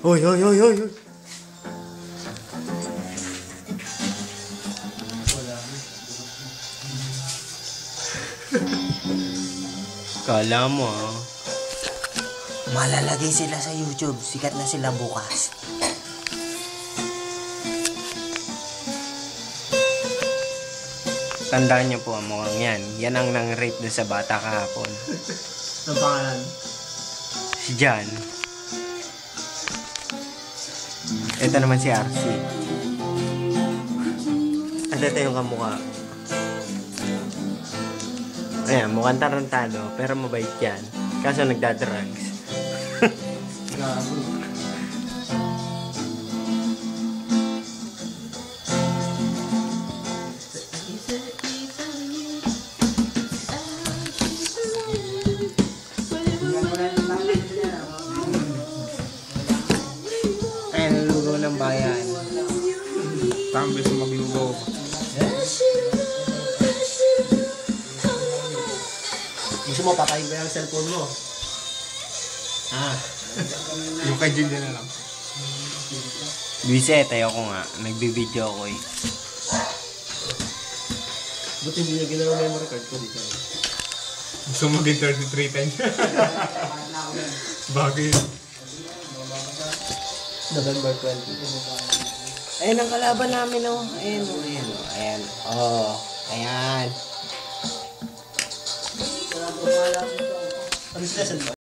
Hoy, hoy, hoy, hoy, hoy. Kala mo ah. Malalagay sila sa YouTube. Sikat na sila bukas. Tandaan niyo po ang mukhang yan. Yan ang nang-rape dun sa bata kahapon. Ang pangalan? Si John. Ito naman si RC. At ito yung kamukha. Ayan, mukhang tarantado, pero mabait yan. Kaso nagdadrugs. Gago. Ayan, ang lugaw ng bayan. Tambay sa maglugaw. Gusto mo, patayin ko yung cellphone mo. Ah. Yung kay Jin na lang. Luiset, ayoko nga. Nagbibideo ako eh. Ba't hindi niya ginawa memory card ko dito? Gusto mo maging 33 times. Bago yun. November 20. Ayan ang kalaban namin oh. Ayan oh, ayan oh. Ayan. Oh, ayan. Ano sila sa